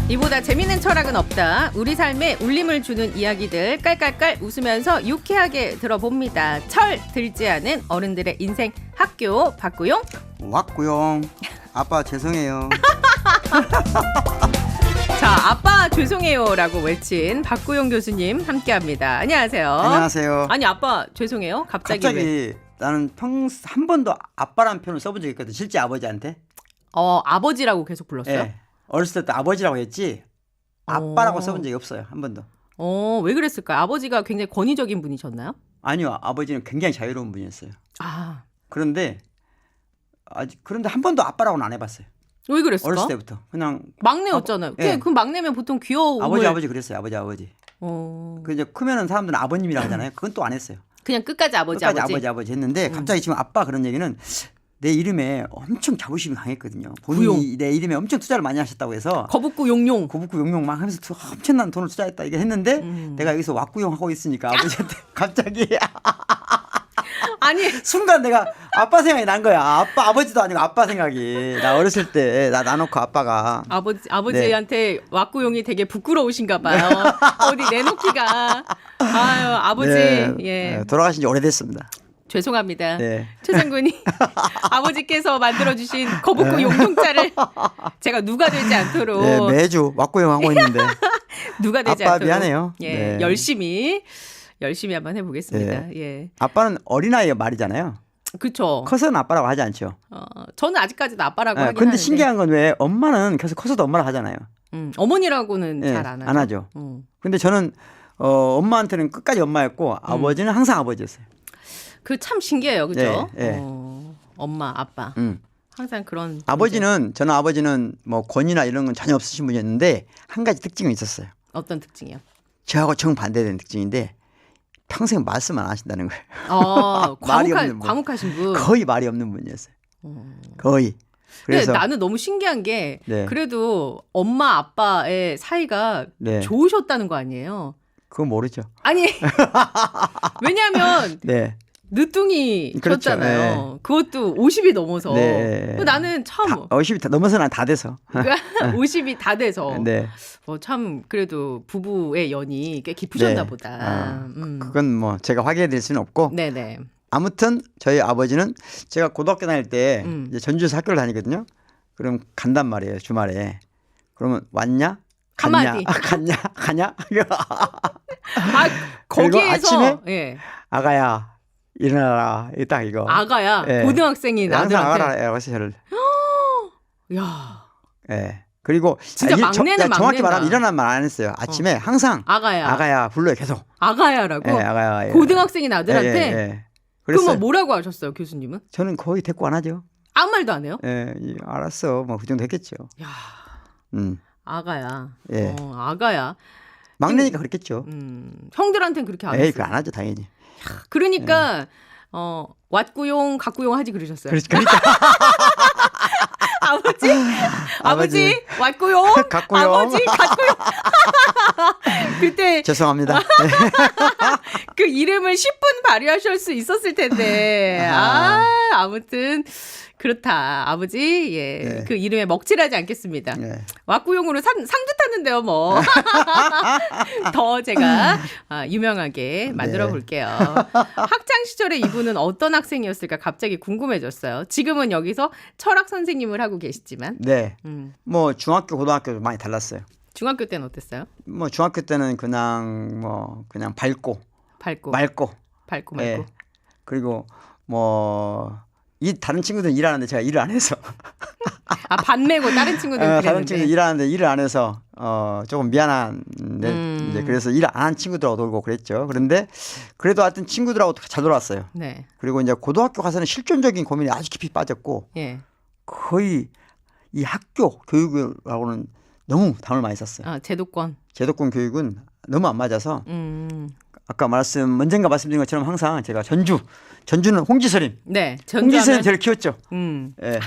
이보다 재미있는 철학은 없다. 우리 삶에 울림을 주는 이야기들 깔깔깔 웃으면서 유쾌하게 들어봅니다. 철 들지 않은 어른들의 인생 학교 박구용 왔구용. 아빠 죄송해요. 자, 아빠 죄송해요라고 외친 박구용 교수님 함께합니다. 안녕하세요. 안녕하세요. 아니 아빠 죄송해요. 갑자기 왜? 나는 한 번도 아빠라는 표현을 써본 적이 있거든. 실제 아버지한테. 아버지라고 계속 불렀어요? 네. 어렸을 때 아버지라고 했지 아빠라고 써본 적이 없어요. 한 번도. 왜 그랬을까요? 아버지가 굉장히 권위적인 분이셨나요? 아니요. 아버지는 굉장히 자유로운 분이었어요. 아, 그런데 한 번도 아빠라고는 안 해봤어요. 왜 그랬을까? 어렸을 때부터. 그냥 막내였잖아요. 네. 그 막내면 보통 귀여움을 아버지 그랬어요. 아버지. 그 이제 크면은 사람들은 아버님이라고 하잖아요. 그건 또 안 했어요. 그냥 끝까지 아버지 했는데 갑자기 지금 아빠 그런 얘기는 내 이름에 엄청 자부심이 강했거든요. 본인이 내 이름에 엄청 투자를 많이 하셨다고 해서 거북구 용용 막 하면서 엄청난 돈을 투자했다 이게 했는데 내가 여기서 왁구용 하고 있으니까 아버지한테 갑자기 아니 순간 내가 아빠 생각이 난 거야. 아버지도 아니고 아빠 생각이. 나 어렸을 때 나놓고 아빠가 아버지한테 왁구용이 되게 부끄러우신가 봐요. 어디 내놓기가. 아유 아버지 예 돌아가신 지 오래됐습니다. 죄송합니다. 네. 최장군이 아버지께서 만들어주신 거북구 용용자를 제가 누가 되지 않도록 매주 왁구용 하고 있는데 누가 되지 아빠 않도록 미안해요. 예 열심히 한번 해보겠습니다. 예 아빠는 어린아이 말이잖아요. 그렇죠. 커서는 아빠라고 하지 않죠. 저는 아직까지도 아빠라고 하긴 근데 하는데. 신기한 건 왜 엄마는 계속 커서도 엄마라고 하잖아요. 어머니라고는 잘 안 하죠. 안 하죠. 근데 저는 엄마한테는 끝까지 엄마였고 아버지는 항상 아버지였어요. 그 참 신기해요, 그죠? 네. 엄마, 아빠 항상 그런. 저는 아버지는 뭐 권위나 이런 건 전혀 없으신 분이었는데 한 가지 특징은 있었어요. 어떤 특징이요? 저하고 정반대되는 특징인데 평생 말씀 안 하신다는 거예요. 과묵하신 분. 거의 말이 없는 분이었어요. 거의. 그래서 근데 나는 너무 신기한 게 네. 그래도 엄마 아빠의 사이가 네. 좋으셨다는 거 아니에요? 그건 모르죠. 아니 왜냐하면 네. 늦둥이셨잖아요. 그렇죠. 네. 그것도 50이 넘어서. 네. 나는 참 50이 넘어서는 다 돼서. 50이 다 돼서. 네. 참 그래도 부부의 연이 꽤 깊으셨나 네. 보다. 그건 뭐 제가 확인해 드릴 수는 없고. 네네. 아무튼 저희 아버지는 제가 고등학교 다닐 때 이제 전주에서 학교를 다니거든요. 그럼 간단 말이에요. 주말에. 그러면 왔냐? 한마디. 가냐? 거기에서 아침에 예. 아가야 일어나라. 딱 이거. 아가야 예. 고등학생인 항상 아들한테. 아가라. 그래서 저를. 야. 예. 그리고 진짜 막내는 정확히 막내다. 말하면 일어난 말 안 했어요. 아침에 항상 아가야 불러요 계속. 아가야라고. 예, 아가야. 예. 고등학생인 아들한테. 예. 그러면 뭐라고 하셨어요, 교수님은? 저는 거의 대꾸 안 하죠. 아무 말도 안 해요? 예, 알았어. 뭐 그 정도 했겠죠. 야. 음. 아가야. 예. 아가야. 막내니까 그랬겠죠. 형들한테는 그렇게 안 에이, 했어요. 그거 안 하죠, 당연히. 그러니까 왓구용, 각구용 하지 그러셨어요. 그러니까. 아버지, 왓구용, 각구용. 아버지, 각구용. 그때 죄송합니다. 그 이름을 10분 발휘하실 수 있었을 텐데. 아무튼 그렇다. 아버지, 예. 네. 그 이름에 먹칠하지 않겠습니다. 네. 왁구용으로 상도 탔는데요, 뭐. 더 제가 유명하게 만들어 볼게요. 학창 시절에 이분은 어떤 학생이었을까 갑자기 궁금해졌어요. 지금은 여기서 철학 선생님을 하고 계시지만. 네. 뭐 중학교, 고등학교 많이 달랐어요. 중학교 때는 어땠어요? 뭐 중학교 때는 그냥 밝고 맑고. 예. 그리고 이 다른 친구들은 일하는데 제가 일을 안 해서. 반매고 다른 친구들은 그랬는데. 다른 친구들 일하는데 일을 안 해서 조금 미안한데 이제 그래서 일 안 한 친구들하고 놀고 그랬죠. 그런데 그래도 하여튼 친구들하고 잘 놀았어요. 네. 그리고 이제 고등학교 가서는 실존적인 고민이 아주 깊이 빠졌고 예. 거의 이 학교 교육하고는 너무 담을 많이 샀어요. 제도권 교육은 너무 안 맞아서 아까 언젠가 말씀드린 것처럼 항상 제가 전주는 홍지서림. 네. 홍지서림 저를 키웠죠. 예.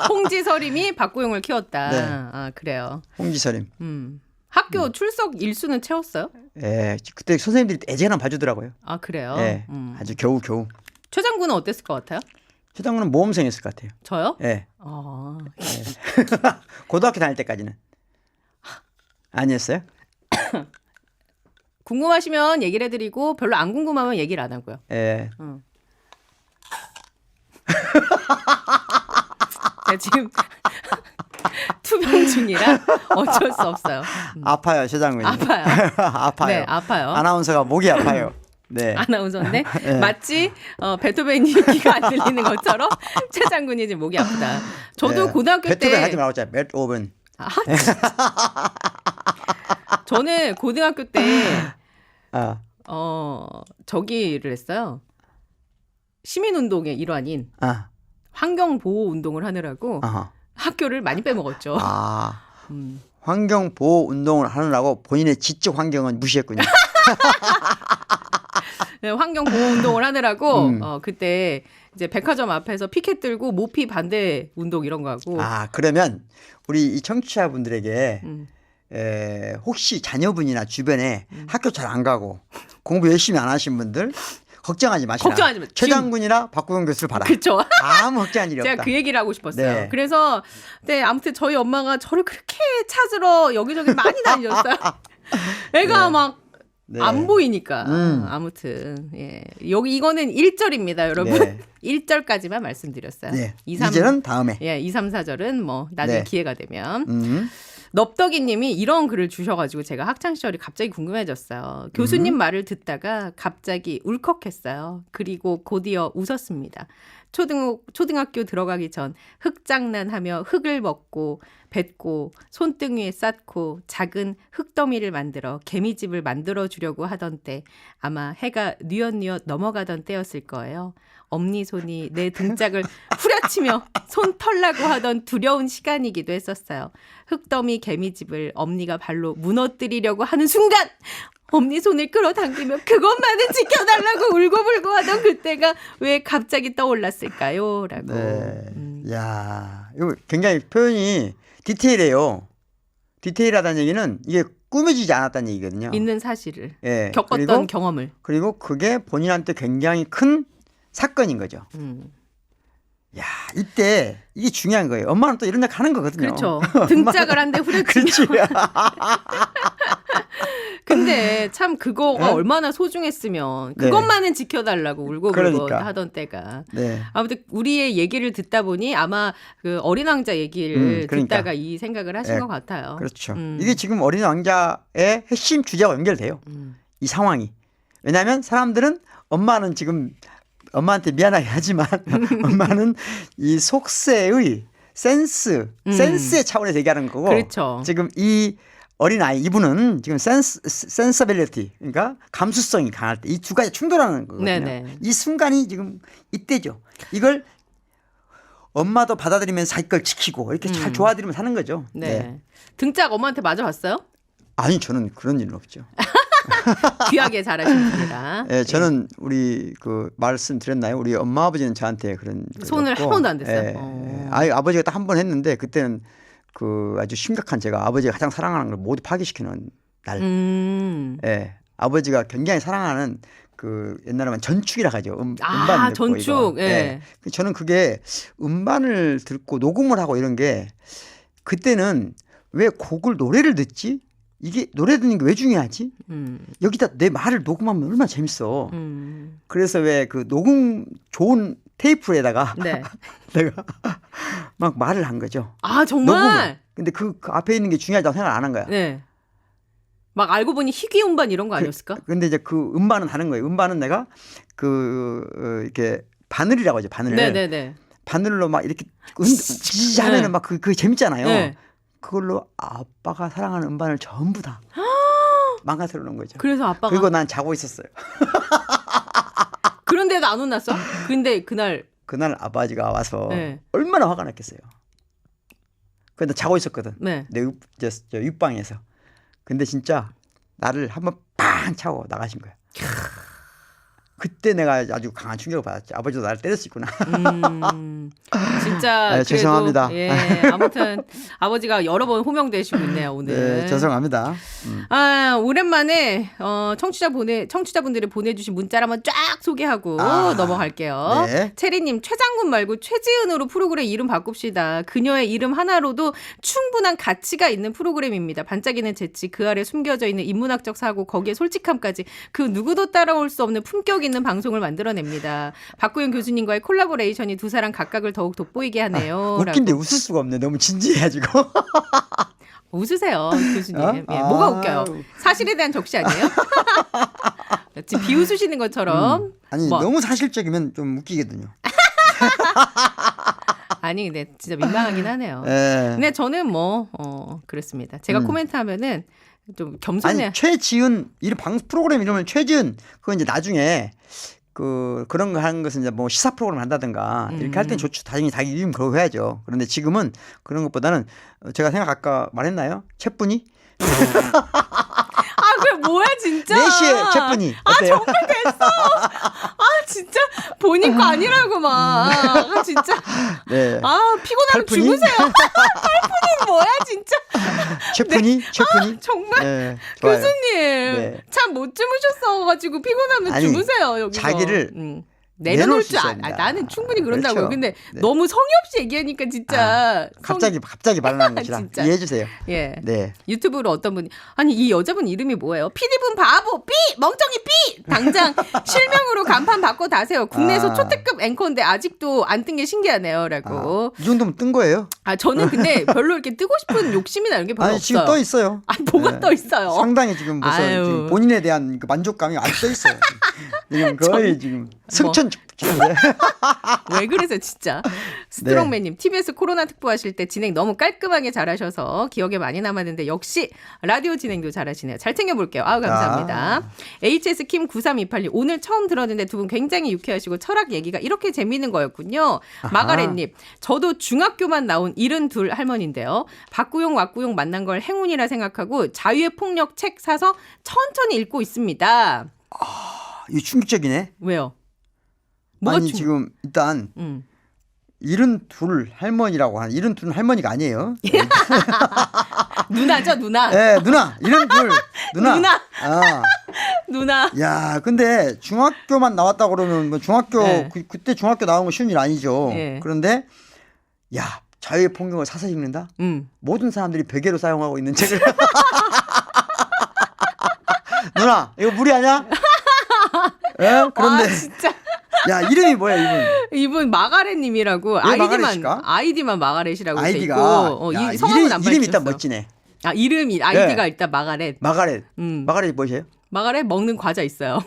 홍지서림이 박구용을 키웠다. 네. 그래요. 홍지서림. 학교 출석 일수는 채웠어요? 예. 그때 선생님들이 애제나 봐주더라고요. 그래요? 예. 아주 겨우. 최장군은 어땠을 것 같아요? 최장군은 모험생이었을 것 같아요. 저요? 예. 아. 예. 고등학교 다닐 때까지는. 아니었어요? 궁금하시면 얘기를 해드리고 별로 안 궁금하면 얘기를 안 하고요. 예. 제가 지금 투병 중이라 어쩔 수 없어요. 아파요, 최장군이. 아파요. 아파요. 네, 아파요. 아나운서가 목이 아파요. 네. 아나운서인데 네. 마치 베토벤이 귀가 안 들리는 것처럼 최 장군이 지금 목이 아프다. 저도 네. 고등학교 때 베토벤 하지 말고 했잖아요. 베토벤. 저는 고등학교 때 아. 저기를 했어요. 시민운동의 일환인 아. 환경보호 운동을 하느라고 아하. 학교를 많이 빼먹었죠. 아. 환경 보호 운동을 하느라고 본인의 지적 환경은 무시했군요. 네, 환경보호운동을 하느라고 그때 이제 백화점 앞에서 피켓 들고 모피 반대 운동 이런 거 하고. 아, 그러면 우리 이 청취자분들에게 혹시 자녀분이나 주변에 학교 잘 안 가고 공부 열심히 안 하신 분들 걱정하지 마시라. 걱정하지 마. 최장군이나 박구영 교수를 봐라. 그렇죠. 아무 걱정할 일이 없다. 제가 그 얘기를 하고 싶었어요. 네. 그래서 네, 아무튼 저희 엄마가 저를 그렇게 찾으러 여기저기 많이 다니셨어요. 애가 막 안 보이니까. 아무튼 예. 여기 이거는 1절입니다, 여러분. 네. 1절까지만 말씀드렸어요. 네. 2, 3, 2절은 다음에. 예, 2, 3, 4절은 뭐 나중에 네. 기회가 되면. 넙덕이님이 이런 글을 주셔가지고 제가 학창 시절이 갑자기 궁금해졌어요. 교수님 말을 듣다가 갑자기 울컥했어요. 그리고 곧이어 웃었습니다. 초등학교 들어가기 전 흙장난하며 흙을 먹고 뱉고 손등위에 쌓고 작은 흙더미를 만들어 개미집을 만들어 주려고 하던 때 아마 해가 뉘엿뉘엿 넘어가던 때였을 거예요. 엄니손이 내 등짝을 후려치며 손 털라고 하던 두려운 시간이기도 했었어요. 흙더미 개미집을 엄니가 발로 무너뜨리려고 하는 순간 엄니 손을 끌어당기며 그것만은 지켜달라고 울고불고 하던 그때가 왜 갑자기 떠올랐을까요? 라고. 네. 야, 이거 굉장히 표현이 디테일해요. 디테일하다는 얘기는 이게 꾸며지지 않았다는 얘기거든요. 있는 사실을. 예. 겪었던 경험을. 그리고 그게 본인한테 굉장히 큰 사건인 거죠. 야, 이때 이게 중요한 거예요. 엄마는 또 이런 약 하는 거거든요. 그렇죠. 등짝을 한 대 후려치며. 근데 참 그거가 네? 얼마나 소중했으면 그것만은 지켜달라고 울고불고 그러니까. 하던 때가. 네. 아무튼 우리의 얘기를 듣다 보니 아마 그 어린 왕자 얘기를 그러니까. 듣다가 이 생각을 하신 것 같아요. 그렇죠. 이게 지금 어린 왕자의 핵심 주제와 연결돼요. 이 상황이. 왜냐하면 사람들은 엄마는 지금 엄마한테 미안하게 하지만 엄마는 이 속세의 센스의 차원에서 얘기하는 거고. 그렇죠. 지금 이 어린아이 이분은 지금 센서빌리티 그러니까 감수성이 강할 때 이 두 가지 충돌하는 거거든요. 네네. 이 순간이 지금 이때죠. 이걸 엄마도 받아들이면서 자기 걸 지키고 이렇게 잘 도와드리면 사는 거죠. 네. 등짝 엄마한테 맞아봤어요? 아니 저는 그런 일은 없죠. 귀하게 자라신 분이라. 예, 저는 우리 그 말씀드렸나요? 우리 엄마 아버지는 저한테 그런 손을 한 번도 안 댔어요. 예. 아버지가 딱 한 번 했는데 그때는 그 아주 심각한 제가 아버지가 가장 사랑하는 걸 모두 파괴시키는 날. 예, 아버지가 굉장히 사랑하는 그 옛날에만 전축이라 하죠. 음반 듣고 전축. 이거. 예. 예. 저는 그게 음반을 듣고 녹음을 하고 이런 게 그때는 왜 곡을 노래를 듣지? 이게 노래 듣는 게 왜 중요하지? 여기다 내 말을 녹음하면 얼마나 재밌어. 그래서 왜 그 녹음 좋은 테이프에다가 네. 내가 막 말을 한 거죠. 아 정말? 녹음을. 근데 그 앞에 있는 게 중요하다고 생각 안 한 거야. 네. 막 알고 보니 희귀 음반 이런 거 아니었을까? 근데 이제 그 음반은 다른 거예요. 음반은 내가 이렇게 바늘이라고 하죠. 바늘. 네네네. 바늘로 막 이렇게 하면은 막 그 재밌잖아요. 네. 그걸로 아빠가 사랑하는 음반을 전부 다 망가뜨려 놓은 거죠. 그래서 아빠가 그리고 난 자고 있었어요. 그런데도 안 혼났어? 근데 그날 아버지가 와서 네. 얼마나 화가 났겠어요. 근데 자고 있었거든. 네. 내 육방에서. 근데 진짜 나를 한번 빵 차고 나가신 거야. 그때 내가 아주 강한 충격을 받았지. 아버지도 나를 때릴 수 있구나. 진짜 네, 그래도, 죄송합니다. 예, 아무튼 아버지가 여러 번 호명되시고 있네요 오늘. 네, 죄송합니다. 아, 오랜만에 청취자분들이 보내주신 문자를 한번 쫙 소개하고 넘어갈게요. 네. 체리님, 최장군 말고 최지은으로 프로그램 이름 바꿉시다. 그녀의 이름 하나로도 충분한 가치가 있는 프로그램입니다. 반짝이는 재치, 그 아래 숨겨져 있는 인문학적 사고, 거기에 솔직함까지 그 누구도 따라올 수 없는 품격 있는 방송을 만들어냅니다. 박구영 교수님과의 콜라보레이션이 두 사람 각각을 더욱 돋보이게 하네요. 웃긴데 웃을 수가 없네. 너무 진지해가지고. 웃으세요, 교수님. 예, 뭐가 웃겨요? 사실에 대한 적시 아니에요? 지금 비웃으시는 것처럼. 아니 너무 사실적이면 좀 웃기거든요. 아니 근데 진짜 민망하긴 하네요. 네. 근데 저는 그렇습니다. 제가 코멘트 하면은 좀 겸손해. 아니 최지은 이름 프로그램 이름은 최지은 그거 이제 나중에 그런 거 하는 것은 이제 뭐 시사 프로그램 한다든가 이렇게 할 땐 좋죠. 당연히 자기 이름 걸고 해야죠. 그런데 지금은 그런 것보다는 제가 아까 말했나요? 채분이? 아, 그게 뭐야 진짜? 4시에 채분이. 어때요? 정말 됐어. 아, 진짜 본인 거 아니라고 막. 아, 진짜. 네. 아, 피곤하면 팔분이? 죽으세요. 팔분이 뭐야 진짜? 채분이? 채분이? 정말. 네, 좋아요. 교수님 네. 참 못 주무셨어가지고 피곤하면 아니, 주무세요 여기서. 자기를 내려놓을 줄 있어야 알아. 된다. 나는 충분히 그런다고요. 그렇죠. 근데 네. 너무 성의 없이 얘기하니까 진짜 갑자기 발언하는 것이라 진짜. 이해해 주세요. 예. 네. 유튜브로 어떤 분이 아니 이 여자분 이름이 뭐예요? PD분 바보 삐 멍청이 삐 당장 실명으로 간판 바꿔 다세요. 국내에서 초특급 앵커인데 아직도 안 뜬 게 신기하네요라고. 이 정도면 뜬 거예요? 저는 근데 별로 이렇게 뜨고 싶은 욕심이나 이런 게 별로 아니 없어요. 지금 떠 있어요. 아 뭐가 네. 떠 있어요? 상당히 지금 벌써 아유. 지금 본인에 대한 그 만족감이 아주 떠 있어요. 지금 거의 지금 승천 중인데. 왜 그러세요 진짜. 스트롱맨님 TBS 코로나 특보 하실 때 진행 너무 깔끔하게 잘하셔서 기억에 많이 남았는데 역시 라디오 진행도 잘하시네요. 잘 챙겨볼게요. 아우 감사합니다. HS 킴 9328님 오늘 처음 들었는데 두 분 굉장히 유쾌하시고 철학 얘기가 이렇게 재미있는 거였군요. 마가렛님 저도 중학교만 나온 72 할머니인데요. 박구용 왁구용 만난 걸 행운이라 생각하고 자유의 폭력 책 사서 천천히 읽고 있습니다. 이거 충격적이네. 왜요? 아니 지금 일단 72 할머니라고 하는 72 할머니가 아니에요. 누나죠 누나. 네, 누나 72 누나. 누나. 아. 누나. 야, 근데 중학교만 나왔다 그러면 뭐 중학교 네. 그때 중학교 나온 건 쉬운 일 아니죠. 네. 그런데 야, 자유의 폭력을 사서 읽는다? 모든 사람들이 베개로 사용하고 있는 책을. 누나, 이거 무리 아니야? 예? 그런데 진짜. 야, 이름이 뭐야, 이분? 이분 마가렛님이라고 아이디만 마가렛이라고 돼 있고 야, 이 성함은 안 이름이 밝혔어. 일단 멋지네. 아이디가 일단 마가렛. 마가렛. 마가렛이 뭐예요? 마가렛 먹는 과자 있어요.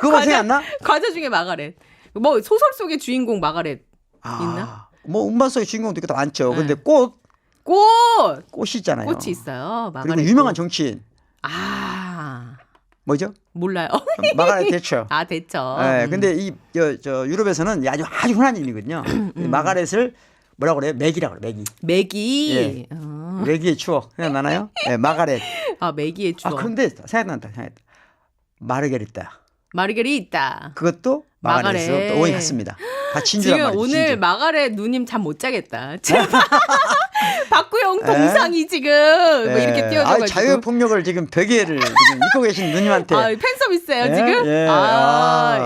그거 생각 안 나? 과자 중에 마가렛. 뭐 소설 속의 주인공 마가렛 있나? 뭐 음반 속의 주인공도 다 많죠. 네. 근데 꽃 꽃이 있잖아요. 꽃이 있어요. 마가렛. 그리고 유명한 정치인. 뭐죠? 몰라요. 마가렛 대처. 대처. 네, 근데 저 유럽에서는 아주 흔한 이름이거든요. 마가렛을 뭐라고 그래요? 맥이라고 그래요. 맥이. 맥이. 예. 맥이의 추억 생각나나요? 네, 마가렛. 맥이의 추억. 그런데 생각난다. 마르게리타. 마르게리타. 그것도 마가렛으로 또 오이 갔습니다. 다 진주란 지금 말이죠. 오늘 진주. 마가렛 누님 잠 못 자겠다. 박구영 동상이 지금 뭐 이렇게 띄워줘가지고. 자유의 폭력을 지금 베개를 지금 입고 계신 누님한테. 팬 서비스예요 예? 지금? 예.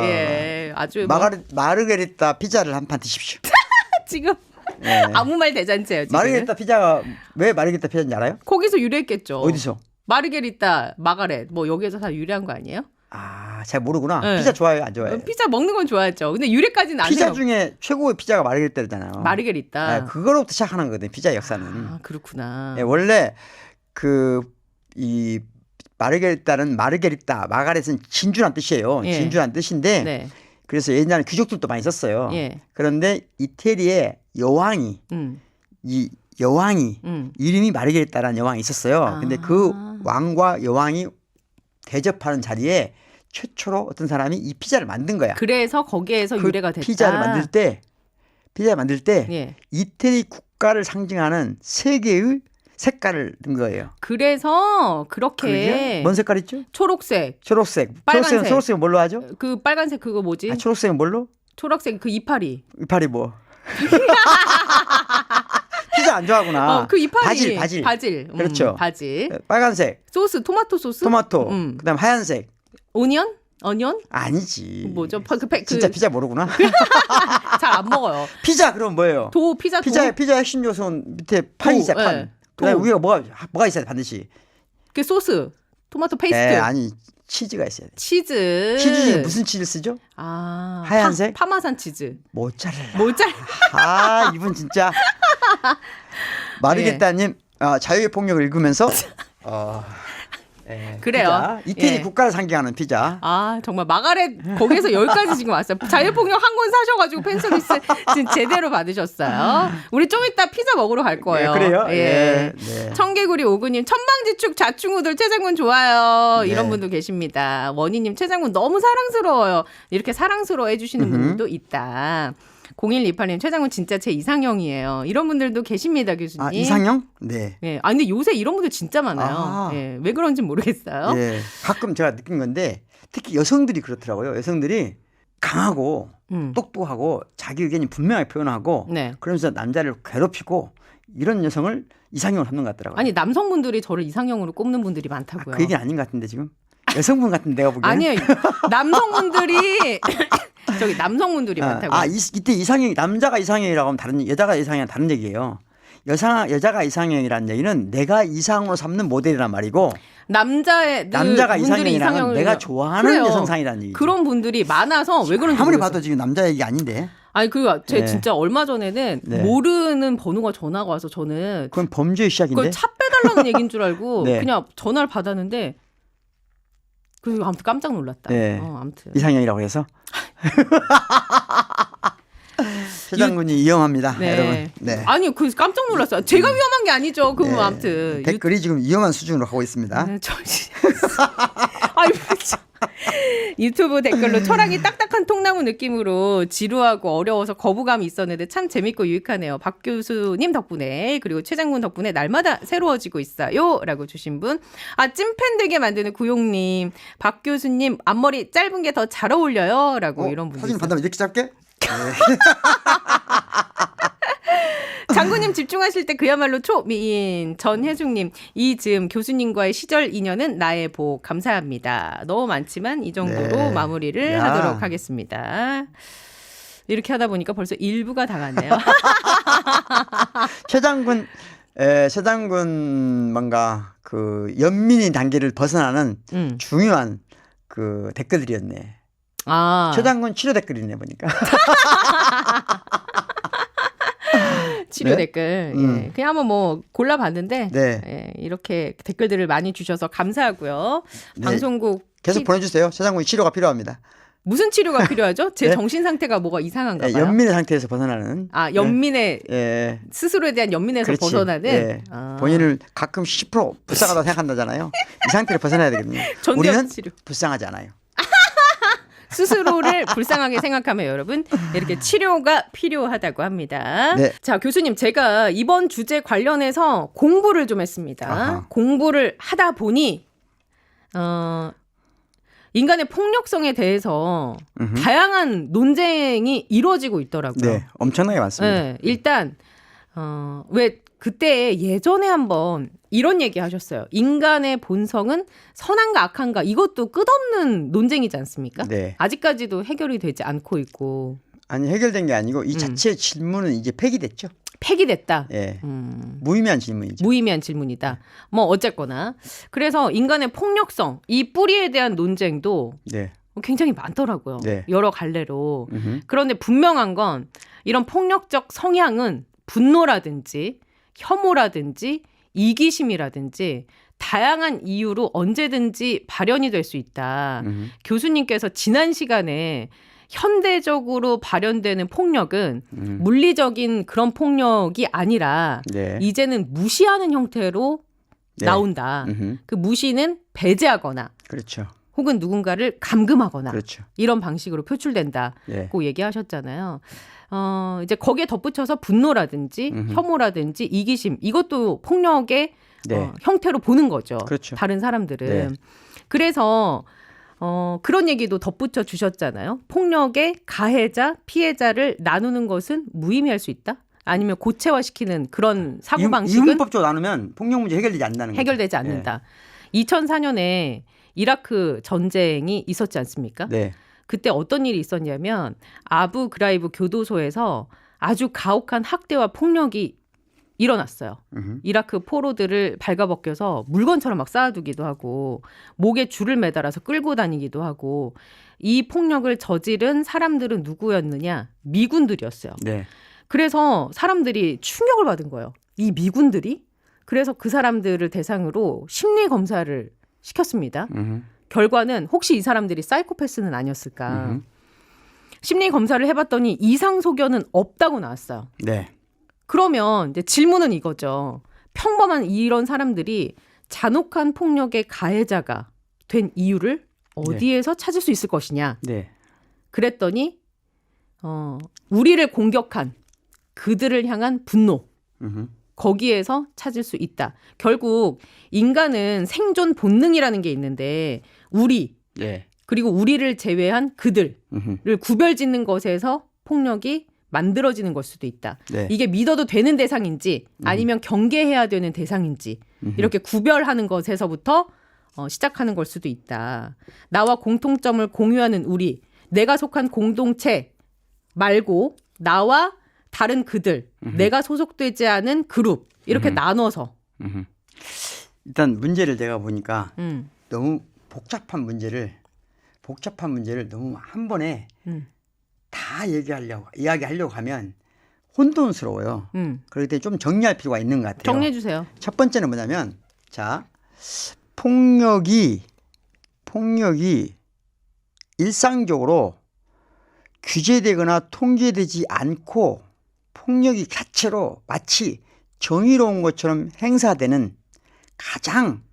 예. 아주 마르게리타 피자를 한 판 드십시오. 지금 예. 아무 말 대잔치예요. 지금. 마르게리타 피자가 왜 마르게리타 피자인지 알아요? 거기서 유래했겠죠. 어디서? 마르게리타, 마가렛 뭐 여기에서 다 유래한 거 아니에요? 잘 모르구나. 네. 피자 좋아해요, 안 좋아해요? 피자 먹는 건 좋아했죠. 근데 유래까지는 안 피자 해요. 중에 최고의 피자가 마르게리타잖아요. 마르게리타. 네, 그거로부터 시작하는 거거든요. 피자 역사는. 그렇구나. 네, 원래 이 마르게리타는 마가렛은 진주란 뜻이에요. 예. 진주란 뜻인데 네. 그래서 옛날에 귀족들도 많이 썼어요. 예. 그런데 이태리의 여왕이 이름이 마르게리타라는 여왕이 있었어요. 근데 그 왕과 여왕이 대접하는 자리에 최초로 어떤 사람이 이 피자를 만든 거야. 그래서 거기에서 그 유래가 됐다. 피자를 만들 때 예. 이태리 국가를 상징하는 세 개의 색깔을 넣은 거예요. 그래서 그렇게 뭔 색깔 있죠? 초록색, 초록색. 빨간색. 초록색은 뭘로 하죠? 그 빨간색 그거 뭐지? 초록색은 뭘로? 초록색 그 이파리. 이파리 뭐? 피자 안 좋아하구나. 그 이파리. 바질. 그렇죠. 바질. 빨간색. 소스, 토마토 소스. 토마토. 그다음 하얀색. 오니언? 아니지. 뭐죠? 진짜 피자 모르구나. 잘 안 먹어요. 피자 그럼 뭐예요? 피자. 피자 핵심 요소는 밑에 판이 있어요. 판. 네. 그다음 위에 뭐가 있어야 돼 반드시. 그 소스, 토마토 페이스트. 네, 아니 치즈가 있어야 돼. 치즈 중에 무슨 치즈 쓰죠? 하얀색? 파마산 치즈. 모짜렐라. 이분 진짜. 마르게타님 자유의 폭력을 읽으면서 그래요. 피자. 이태리 국가를 상징하는 피자. 정말 마가렛 거기에서 여기까지 지금 왔어요. 자유폭력 한 권 사셔가지고 팬서비스 지금 제대로 받으셨어요. 우리 좀 이따 피자 먹으러 갈 거예요. 그래요? 예. 네. 청개구리 오구님 천방지축 자충우들 최장군 좋아요. 이런 분도 계십니다. 원희님 최장군 너무 사랑스러워요. 이렇게 사랑스러워 해주시는 분들도 있다. 0128님 최장군 진짜 제 이상형이에요. 이런 분들도 계십니다, 교수님. 이상형? 네. 근데 요새 이런 분들 진짜 많아요. 왜 그런지 모르겠어요. 가끔 제가 느낀 건데 특히 여성들이 그렇더라고요. 여성들이 강하고 똑똑하고 자기 의견이 분명하게 표현하고 그러면서 남자를 괴롭히고 이런 여성을 이상형으로 삼는 것 같더라고요. 아니 남성분들이 저를 이상형으로 꼽는 분들이 많다고요. 그 얘기는 아닌 것 같은데 지금. 여성분 같은 내가 보기에는. 아니에요. 남성분들이 남성분들이 많다고요. 이때 이상형 남자가 이상형이라고 하면 여자가 이상형이랑 다른 얘기예요. 여자가 이상형이라는 얘기는 내가 이상으로 삼는 모델이란 말이고 남자가 이상형이라는 내가 좋아하는 여성상이라는 얘기죠. 그런 분들이 많아서 왜 그런지 아무리 모르겠어요. 봐도 지금 남자 얘기 아닌데. 제 진짜 얼마 전에는 모르는 번호가 전화가 와서 저는 그건 범죄의 시작인데. 그걸 차 빼달라는 얘기인 줄 알고 그냥 전화를 받았는데 아무튼 깜짝 놀랐다. 아무튼 이상형이라고 해서. 최장군이 위험합니다, 여러분. 아니 깜짝 놀랐어요. 제가 위험한 게 아니죠. 아무튼 댓글이 지금 위험한 수준으로 가고 있습니다. 유튜브 댓글로 철학이 딱딱한 통나무 느낌으로 지루하고 어려워서 거부감이 있었는데 참 재밌고 유익하네요. 박 교수님 덕분에 그리고 최장군 덕분에 날마다 새로워지고 있어요. 라고 주신 분. 찐팬 되게 만드는 구용님. 박 교수님 앞머리 짧은 게 더 잘 어울려요. 라고 이런 분이 사진 받으면 이렇게 짧게? 장군님 집중하실 때 그야말로 초미인. 전혜숙님 이즈음 교수님과의 시절 인연은 나의 복. 감사합니다. 너무 많지만 이 정도로 마무리를 하도록 하겠습니다. 이렇게 하다 보니까 벌써 1부가 다 갔네요. 최장군 뭔가 그 연민의 단계를 벗어나는 중요한 그 댓글들이었네. 최장군 치료 댓글이네 보니까. 치료 댓글. 그냥 한번 골라봤는데 이렇게 댓글들을 많이 주셔서 감사하고요. 방송국 계속 보내주세요. 최장군 치료가 필요합니다. 무슨 치료가 필요하죠? 제 정신 상태가 뭐가 이상한가 봐요. 연민의 상태에서 벗어나는. 연민의 스스로에 대한 연민에서 벗어나는. 본인을 가끔 10% 불쌍하다고 생각한다잖아요. 이 상태를 벗어나야 되거든요. 우리는 불쌍하지 않아요. 스스로를 불쌍하게 생각하면 여러분 이렇게 치료가 필요하다고 합니다. 자, 교수님 제가 이번 주제 관련해서 공부를 좀 했습니다. 공부를 하다 보니 인간의 폭력성에 대해서 다양한 논쟁이 이루어지고 있더라고요. 엄청나게 많습니다. 일단 왜 그때 예전에 한번 이런 얘기 하셨어요. 인간의 본성은 선한가 악한가 이것도 끝없는 논쟁이지 않습니까? 아직까지도 해결이 되지 않고 있고. 아니 해결된 게 아니고 이 자체의 질문은 이제 폐기됐죠. 폐기됐다. 무의미한 질문이죠. 무의미한 질문이다. 뭐 어쨌거나 그래서 인간의 폭력성 이 뿌리에 대한 논쟁도 굉장히 많더라고요. 여러 갈래로. 그런데 분명한 건 이런 폭력적 성향은 분노라든지 혐오라든지 이기심이라든지 다양한 이유로 언제든지 발현이 될 수 있다. 교수님께서 지난 시간에 현대적으로 발현되는 폭력은 물리적인 그런 폭력이 아니라 이제는 무시하는 형태로 나온다. 그 무시는 배제하거나 혹은 누군가를 감금하거나 이런 방식으로 표출된다고 얘기하셨잖아요. 이제 거기에 덧붙여서 분노라든지 혐오라든지 이기심 이것도 폭력의 형태로 보는 거죠. 다른 사람들은. 그래서 그런 얘기도 덧붙여 주셨잖아요. 폭력의 가해자, 피해자를 나누는 것은 무의미할 수 있다? 아니면 고체화시키는 그런 사고방식은 이분법적으로 나누면 폭력 문제 해결되지 않는다는 거죠. 해결되지 않는다. 2004년에 이라크 전쟁이 있었지 않습니까? 네. 그때 어떤 일이 있었냐면 아부 그라이브 교도소에서 아주 가혹한 학대와 폭력이 일어났어요. 이라크 포로들을 발가벗겨서 물건처럼 막 쌓아두기도 하고 목에 줄을 매달아서 끌고 다니기도 하고 이 폭력을 저지른 사람들은 누구였느냐? 미군들이었어요. 네. 그래서 사람들이 충격을 받은 거예요. 이 미군들이? 그래서 그 사람들을 대상으로 심리 검사를 시켰습니다. 결과는 혹시 이 사람들이 사이코패스는 아니었을까? 심리 검사를 해봤더니 이상 소견은 없다고 나왔어요. 네. 그러면 이제 질문은 이거죠. 평범한 이런 사람들이 잔혹한 폭력의 가해자가 된 이유를 어디에서 찾을 수 있을 것이냐? 네. 그랬더니 우리를 공격한 그들을 향한 분노. 거기에서 찾을 수 있다. 결국 인간은 생존 본능이라는 게 있는데 우리 네. 그리고 우리를 제외한 그들을 구별짓는 것에서 폭력이 만들어지는 걸 수도 있다. 네. 이게 믿어도 되는 대상인지 아니면 경계해야 되는 대상인지 이렇게 구별하는 것에서부터 시작하는 걸 수도 있다. 나와 공통점을 공유하는 우리, 내가 속한 공동체 말고 나와 다른 그들, 내가 소속되지 않은 그룹 이렇게 나눠서. 일단 문제를 내가 보니까 너무 복잡한 문제를 너무 한 번에 다 이야기하려고 하면 혼돈스러워요. 그럴 때 좀 정리할 필요가 있는 것 같아요. 정리해 주세요. 첫 번째는 뭐냐면 자 폭력이 일상적으로 규제되거나 통제되지 않고 폭력이 자체로 마치 정의로운 것처럼 행사되는 가장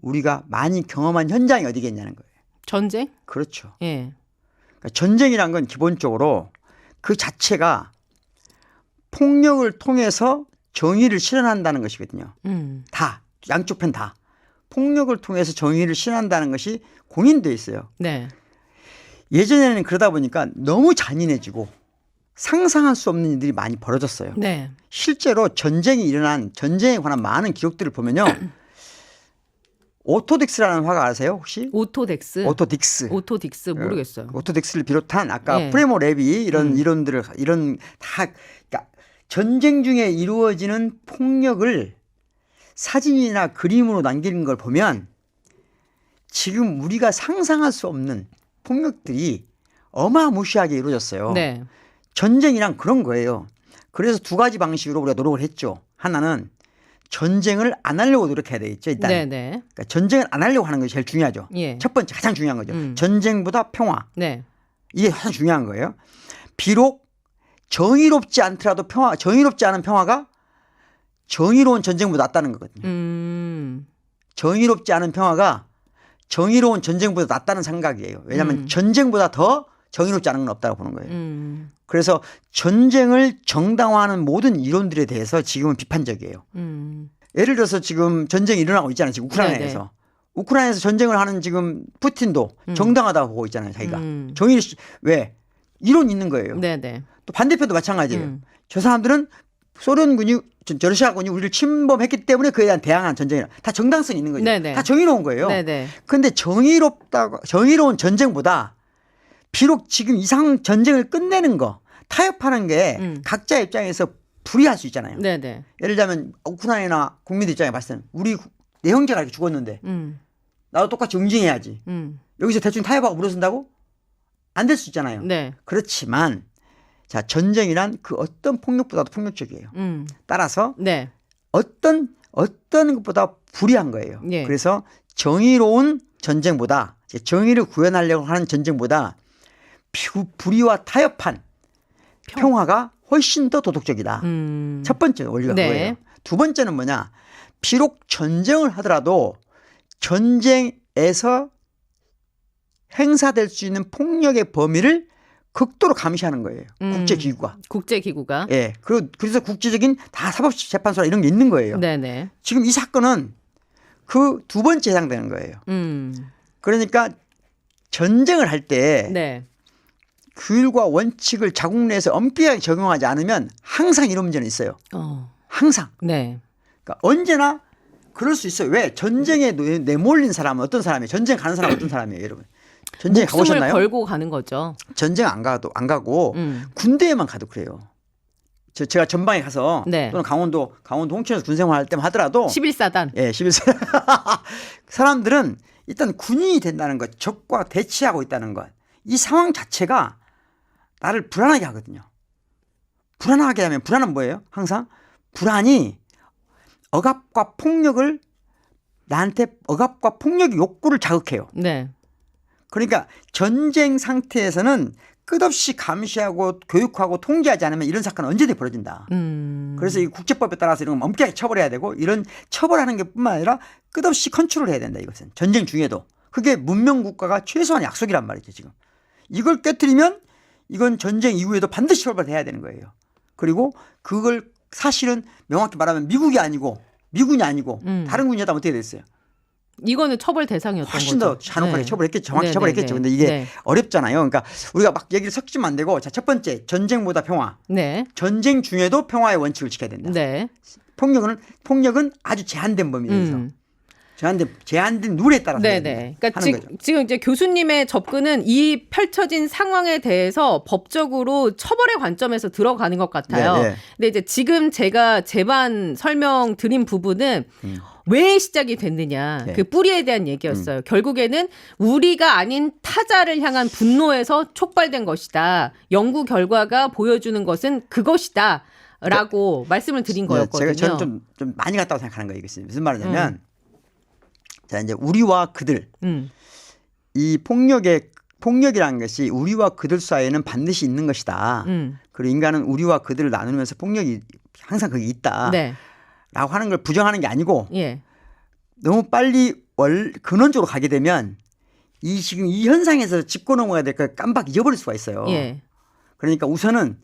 우리가 많이 경험한 현장이 어디겠냐는 거예요. 전쟁? 그렇죠. 예. 그러니까 전쟁이란 건 기본적으로 그 자체가 폭력을 통해서 정의를 실현한다는 것이거든요. 다 양쪽 편 다 폭력을 통해서 정의를 실현한다는 것이 공인되어 있어요. 네. 예전에는 그러다 보니까 너무 잔인해지고 상상할 수 없는 일들이 많이 벌어졌어요. 네. 실제로 전쟁에 관한 많은 기록들을 보면요. 오토딕스라는 화가 아세요 혹시? 오토딕스 모르겠어요. 오토딕스를 비롯한 아까 네. 프레모 레비 이런 이론들을 다 그러니까 전쟁 중에 이루어지는 폭력을 사진이나 그림으로 남기는 걸 보면 지금 우리가 상상할 수 없는 폭력들이 어마무시하게 이루어졌어요. 네. 전쟁이란 그런 거예요. 그래서 두 가지 방식으로 우리가 노력을 했죠. 하나는 전쟁을 안 하려고 노력해야 되겠죠. 일단 네네. 그러니까 전쟁을 안 하려고 하는 것이 제일 중요하죠. 예. 첫 번째 가장 중요한 거죠. 전쟁보다 평화. 네. 이게 가장 중요한 거예요. 비록 정의롭지 않더라도 정의롭지 않은 평화가 정의로운 전쟁보다 낫다는 거거든요. 정의롭지 않은 평화가 정의로운 전쟁보다 낫다는 생각이에요. 왜냐하면 전쟁보다 더 정의롭지 않은 건 없다고 보는 거예요. 그래서 전쟁을 정당화하는 모든 이론들에 대해서 지금은 비판적이에요. 예를 들어서 지금 전쟁이 일어나고 있잖아요. 지금 우크라이나에서. 네네. 우크라이나에서 전쟁을 하는 지금 푸틴도 정당하다고 보고 있잖아요. 자기가. 왜? 이론이 있는 거예요. 네네. 또 반대편도 마찬가지예요. 저 사람들은 소련군이 러시아군이 우리를 침범했기 때문에 그에 대한 대항한 전쟁이라 다 정당성이 있는 거죠. 네네. 다 정의로운 거예요. 그런데 정의로운 전쟁보다 비록 지금 이상 전쟁을 끝내는 거 타협하는 게 각자 입장에서 불리할 수 있잖아요. 네네. 예를 들면 우크라이나 국민들 입장에 봤을 때는 내 형제가 이렇게 죽었는데 나도 똑같이 응징해야지. 여기서 대충 타협하고 물러선다고? 안 될 수 있잖아요. 네. 그렇지만 자 전쟁이란 그 어떤 폭력보다도 폭력적이에요. 따라서 네. 어떤 것보다 불리한 거예요. 예. 그래서 정의로운 전쟁보다 정의를 구현하려고 하는 전쟁보다 불의와 타협한 평화가 훨씬 더 도덕적이다. 첫 번째 원리가 네. 그거예요. 두 번째는 뭐냐? 비록 전쟁을 하더라도 전쟁에서 행사될 수 있는 폭력의 범위를 극도로 감시하는 거예요. 국제기구가. 예. 그래서 국제적인 다 사법재판소나 이런 게 있는 거예요. 네네. 지금 이 사건은 그 두 번째 해당되는 거예요. 그러니까 전쟁을 할 때 네. 규율과 원칙을 자국 내에서 엄격하게 적용하지 않으면 항상 이런 문제는 있어요. 항상. 네. 그러니까 언제나 그럴 수 있어요. 왜? 전쟁에 내몰린 사람은 어떤 사람이에요? 전쟁 가는 사람은 어떤 사람이에요, 여러분? 전쟁에 목숨을 가보셨나요? 걸고 가는 거죠. 전쟁 안 가고 군대에만 가도 그래요. 제가 전방에 가서 네. 또는 강원도 홍천에서 군 생활할 때만 하더라도 11사단. 예, 11사 사람들은 일단 군인이 된다는 것, 적과 대치하고 있다는 것, 이 상황 자체가 나를 불안하게 하거든요. 불안하게 하면 불안은 뭐예요? 항상 불안이 억압과 폭력을 나한테 억압과 폭력의 욕구를 자극해요. 네. 그러니까 전쟁 상태에서는 끝없이 감시하고 교육하고 통제하지 않으면 이런 사건은 언제든지 벌어진다. 그래서 이 국제법에 따라서 이런 건 엄격하게 처벌해야 되고 이런 처벌하는 게 뿐만 아니라 끝없이 컨트롤 해야 된다. 이것은 전쟁 중에도. 그게 문명 국가가 최소한 약속이란 말이죠. 지금. 이걸 깨뜨리면 이건 전쟁 이후에도 반드시 처벌해야 되는 거예요. 그리고 그걸 사실은 명확히 말하면 미군이 아니고 다른 군이었다면 어떻게 됐어요? 이거는 처벌 대상이었던 훨씬 거죠. 더 잔혹하게 네. 처벌했겠죠. 정확히 네, 처벌했겠죠. 네, 근데 이게 네. 어렵잖아요. 그러니까 우리가 막 얘기를 섞이면 안 되고 자, 첫 번째 전쟁보다 평화. 네. 전쟁 중에도 평화의 원칙을 지켜야 된다. 네. 폭력은 아주 제한된 범위 내에서 제한된 룰에 따라서 네네. 그러니까 하는 거죠. 지금 이제 교수님의 접근은 이 펼쳐진 상황에 대해서 법적으로 처벌의 관점에서 들어가는 것 같아요. 네, 네. 근데 이제 지금 제가 제반 설명드린 부분은 왜 시작이 됐느냐. 네. 그 뿌리에 대한 얘기였어요. 결국에는 우리가 아닌 타자를 향한 분노에서 촉발된 것이다. 연구 결과가 보여주는 것은 그것이다. 라고 말씀을 드린 거였거든요. 저는 좀 많이 갔다고 생각하는 거예요. 이것이 무슨 말이냐면 자, 이제 우리와 그들 이 폭력이라는 것이 우리와 그들 사이에는 반드시 있는 것이다. 그리고 인간은 우리와 그들을 나누면서 폭력이 항상 거기 있다. 네. 라고 하는 걸 부정하는 게 아니고 예. 너무 빨리 근원적으로 가게 되면 지금 이 현상에서 짚고 넘어가야 될 걸 깜빡 잊어버릴 수가 있어요. 예. 그러니까 우선은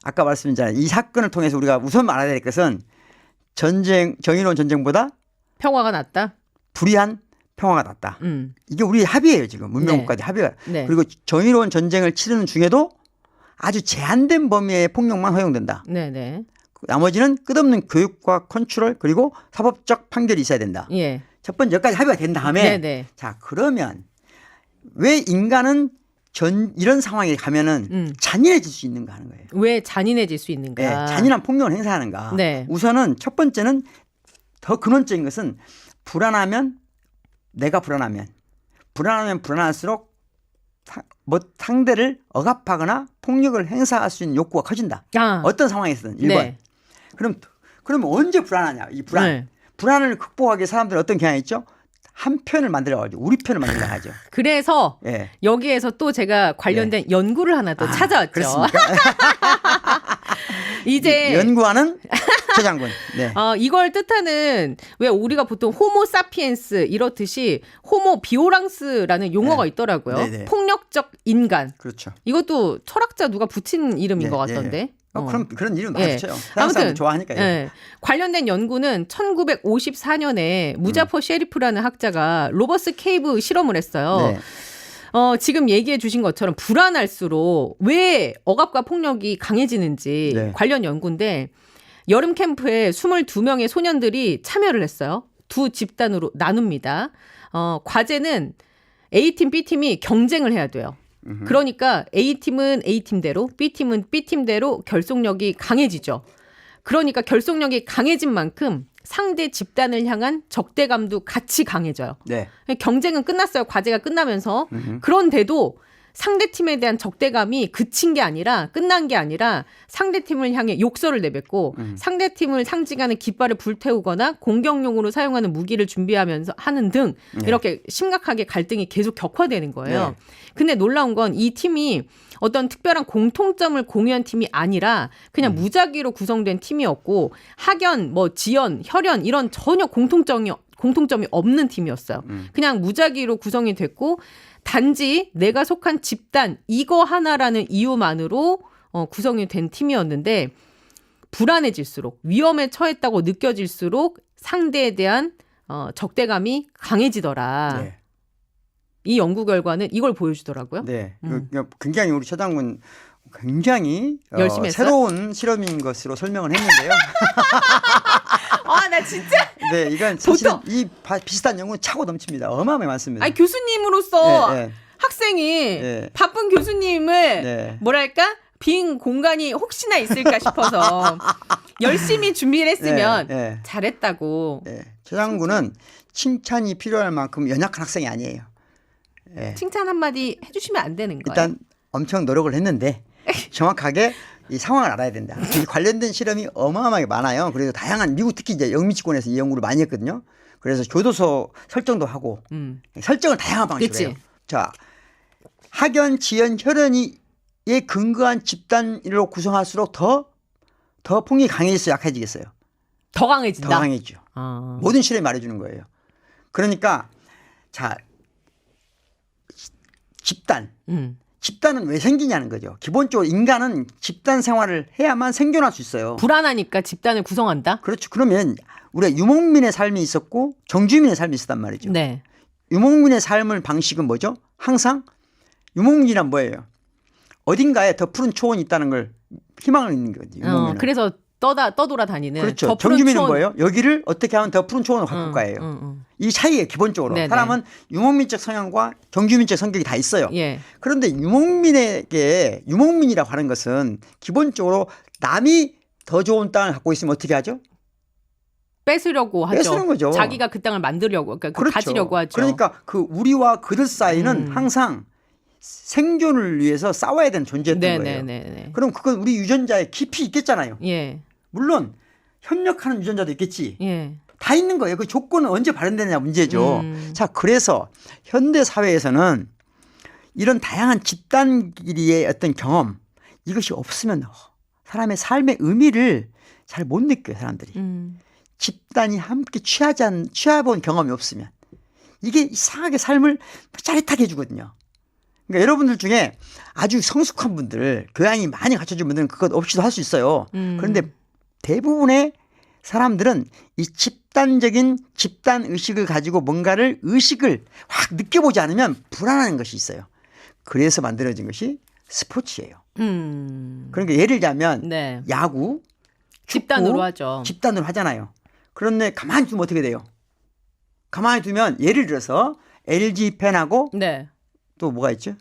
아까 말씀드렸잖아요. 이 사건을 통해서 우리가 우선 알아야 될 것은 정의로운 전쟁보다 평화가 낫다. 불의한 평화가 낫다. 이게 우리 합의예요. 지금 문명국가들 합의가. 네. 그리고 정의로운 전쟁을 치르는 중에도 아주 제한된 범위의 폭력만 허용된다. 네네. 나머지는 끝없는 교육과 컨트롤 그리고 사법적 판결이 있어야 된다. 예. 첫 번째 여기까지 합의가 된 다음에 네네. 자 그러면 왜 인간은 이런 상황에 가면은 잔인해질 수 있는가 하는 거예요. 왜 잔인해질 수 있는가? 네, 잔인한 폭력을 행사하는가. 네. 우선은 첫 번째는 더 근원적인 것은 내가 불안하면 불안할수록 상대를 억압하거나 폭력을 행사할 수 있는 욕구가 커진다. 어떤 상황에서든 1번. 네. 그럼 언제 불안하냐? 이 불안. 네. 불안을 극복하기 위해 사람들은 어떤 경향이 있죠? 한 편을 만들어가지고 우리 편을 만들어 하죠. 그래서 예. 여기에서 또 제가 관련된 연구를 하나 또 찾아왔죠. 그렇습니까? 이제 연구하는 최 장군. 네. 이걸 뜻하는 왜 우리가 보통 호모 사피엔스 이렇듯이 호모 비오랑스라는 용어가 네. 있더라고요. 네네. 폭력적 인간. 그렇죠. 이것도 철학자 누가 붙인 이름인 네, 것 같던데. 네. 그런 이름 예. 많이 붙여요. 아무튼 사람 좋아하니까요. 예. 관련된 연구는 1954년에 무자퍼 셰리프라는 학자가 로버스 케이브 실험을 했어요. 네. 지금 얘기해 주신 것처럼 불안할수록 왜 억압과 폭력이 강해지는지 네. 관련 연구인데 여름 캠프에 22명의 소년들이 참여를 했어요. 두 집단으로 나눕니다. 과제는 A팀, B팀이 경쟁을 해야 돼요. 그러니까 A팀은 A팀대로, B팀은 B팀대로 결속력이 강해지죠. 그러니까 결속력이 강해진 만큼 상대 집단을 향한 적대감도 같이 강해져요. 네. 경쟁은 끝났어요. 과제가 끝나면서. 그런데도 상대팀에 대한 적대감이 그친 게 아니라 끝난 게 아니라 상대팀을 향해 욕설을 내뱉고 상대팀을 상징하는 깃발을 불태우거나 공격용으로 사용하는 무기를 준비하면서 하는 등 이렇게 심각하게 갈등이 계속 격화되는 거예요. 네. 근데 놀라운 건 이 팀이 어떤 특별한 공통점을 공유한 팀이 아니라 그냥 무작위로 구성된 팀이었고 학연, 지연, 혈연 이런 전혀 공통점이 없는 팀이었어요. 그냥 무작위로 구성이 됐고 단지 내가 속한 집단 이거 하나라는 이유만으로 구성이 된 팀이었는데 불안해질수록 위험에 처했다고 느껴질수록 상대에 대한 적대감이 강해지더라. 네. 이 연구 결과는 이걸 보여주더라고요. 네. 굉장히 우리 최 장군 굉장히 열심히 했어요? 새로운 실험인 것으로 설명을 했는데요. 아, 나 진짜. 네, 이건 사실은 비슷한 연구는 차고 넘칩니다. 어마어마하게 많습니다. 아니, 교수님으로서 네, 네. 학생이 네. 바쁜 교수님을 네. 뭐랄까 빈 공간이 혹시나 있을까 싶어서 열심히 준비를 했으면 네, 네. 잘했다고. 네. 최 장군은 칭찬이 필요할 만큼 연약한 학생이 아니에요. 네. 칭찬 한마디 해주시면 안 되는 거예요? 일단 엄청 노력을 했는데 정확하게 이 상황을 알아야 된다. 이 관련된 실험이 어마어마하게 많아요. 그래서 다양한 미국 특히 이제 영미치권에서 이 연구를 많이 했거든요. 그래서 교도소 설정도 하고 설정을 다양한 방식으로 해요. 자, 학연, 지연, 혈연이에 근거한 집단으로 구성할수록 더 폭력이 강해졌어요, 약해지겠어요? 더 강해진다. 더 강해지죠. 모든 실험이 말해주는 거예요. 그러니까 자, 집단은 왜 생기냐는 거죠. 기본적으로 인간은 집단 생활을 해야만 생존할 수 있어요. 불안하니까 집단을 구성한다? 그렇죠. 그러면 우리가 유목민의 삶이 있었고 정주민의 삶이 있었단 말이죠. 네. 유목민의 삶의 방식은 뭐죠? 항상 유목민이란 뭐예요? 어딘가에 더 푸른 초원이 있다는 걸 희망을 있는 거죠. 유목민은. 그래서 떠돌아다니는. 그렇죠. 더 푸른 정주민은 초원. 뭐예요? 여기를 어떻게 하면 더 푸른 초원으로 바꿀까예요. 이 차이에 기본적으로 네네. 사람은 유목민적 성향과 정주민적 성격이 다 있어요. 예. 그런데 유목민이라고 하는 것은 기본적으로 남이 더 좋은 땅을 갖고 있으면 어떻게 하죠? 뺏으려고 하죠. 뺏으는 거죠. 자기가 그 땅을 만들려고, 그러니까 그렇죠. 가지려고 하죠. 그러니까 그 우리와 그들 사이는 항상 생존을 위해서 싸워야 되는 존재였던 거예요. 네네네. 그럼 그건 우리 유전자에 깊이 있겠잖아요. 예. 물론 협력하는 유전자도 있겠지. 예. 다 있는 거예요. 그 조건은 언제 발현되느냐 문제죠. 자, 그래서 현대 사회에서는 이런 다양한 집단끼리의 어떤 경험 이것이 없으면 사람의 삶의 의미를 잘 못 느껴요, 사람들이. 집단이 함께 취해본 경험이 없으면 이게 이상하게 삶을 짜릿하게 해주거든요. 그러니까 여러분들 중에 아주 성숙한 분들, 교양이 많이 갖춰진 분들은 그것 없이도 할 수 있어요. 그런데 대부분의 사람들은 이 집단적인 집단 의식을 가지고 뭔가를 의식을 확 느껴보지 않으면 불안한 것이 있어요. 그래서 만들어진 것이 스포츠예요. 그러니까 예를 들자면 네. 야구, 집단으로 축구, 하죠. 집단으로 하잖아요. 그런데 가만히 두면 어떻게 돼요? 가만히 두면 예를 들어서 LG 팬하고 네. 또 뭐가 있죠?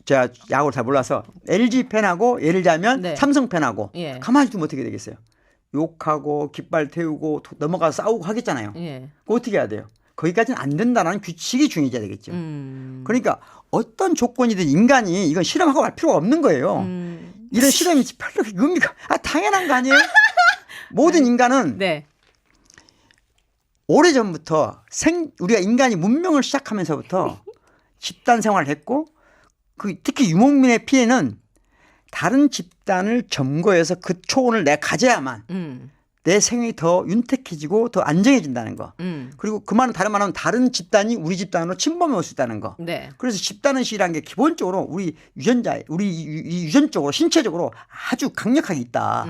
제가 야구를 잘 몰라서 LG 팬하고 예를 들자면 네. 삼성 팬하고 예. 가만히 두면 어떻게 되겠어요? 욕하고 깃발 태우고 넘어가서 싸우고 하겠잖아요. 예. 그거 어떻게 해야 돼요? 거기까지는 안 된다는 규칙이 중요해야 되겠죠. 그러니까 어떤 조건이든 인간이 이건 실험하고 말 필요가 없는 거예요. 이런 실험이 별로 의미가 당연한 거 아니에요? 모든 인간은 네. 오래전부터 우리가 인간이 문명을 시작하면서부터 집단 생활을 했고 특히 유목민의 피해는 다른 집단을 점거해서 그 초원을 내가 가져야만 내 생이 더 윤택해지고 더 안정해진다는 거. 그리고 그 말은 다른 말하면 다른 집단이 우리 집단으로 침범해 올 수 있다는 거. 네. 그래서 집단의식이라는 게 기본적으로 우리 유전적으로 신체적으로 아주 강력하게 있다.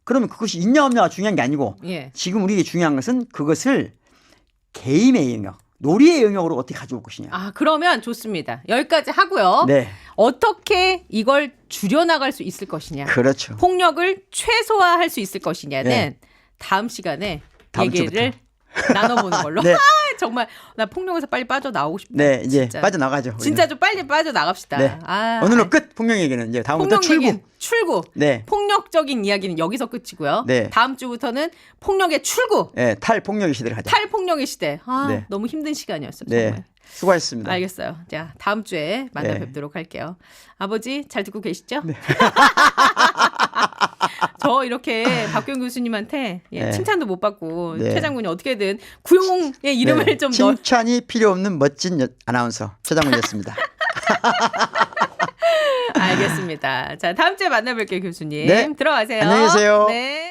그러면 그것이 있냐 없냐가 중요한 게 아니고 예. 지금 우리에게 중요한 것은 그것을 개인의 영역, 놀이의 영역으로 어떻게 가져올 것이냐. 아, 그러면 좋습니다. 여기까지 하고요. 네. 어떻게 이걸 줄여나갈 수 있을 것이냐. 그렇죠. 폭력을 최소화할 수 있을 것이냐는 네. 다음 시간에 다음 얘기를 나눠보는 걸로. 네. 정말 나 폭력에서 빨리 빠져나오고 싶다. 네, 이제 진짜. 빠져나가죠. 진짜 좀 빨리 빠져나갑시다. 네. 오늘로 끝. 폭력 얘기는 이제 다음부터 폭력 출구. 얘기는 출구. 네. 폭력적인 이야기는 여기서 끝이고요. 네. 다음 주부터는 폭력의 출구. 네, 탈폭력의 시대를 가자. 탈폭력의 시대. 네. 너무 힘든 시간이었어요. 네. 정말. 수고하셨습니다. 알겠어요. 자, 다음 주에 만나 네. 뵙도록 할게요. 아버지 잘 듣고 계시죠? 네. 저 이렇게 박경 교수님한테 네. 칭찬도 못 받고 네. 최 장군이 어떻게든 구용의 이름을 네. 좀 넣어. 칭찬이 필요 없는 멋진 아나운서 최장훈이었습니다. 알겠습니다. 자, 다음 주에 만나뵐게요, 교수님. 네. 들어가세요. 안녕히 계세요. 네.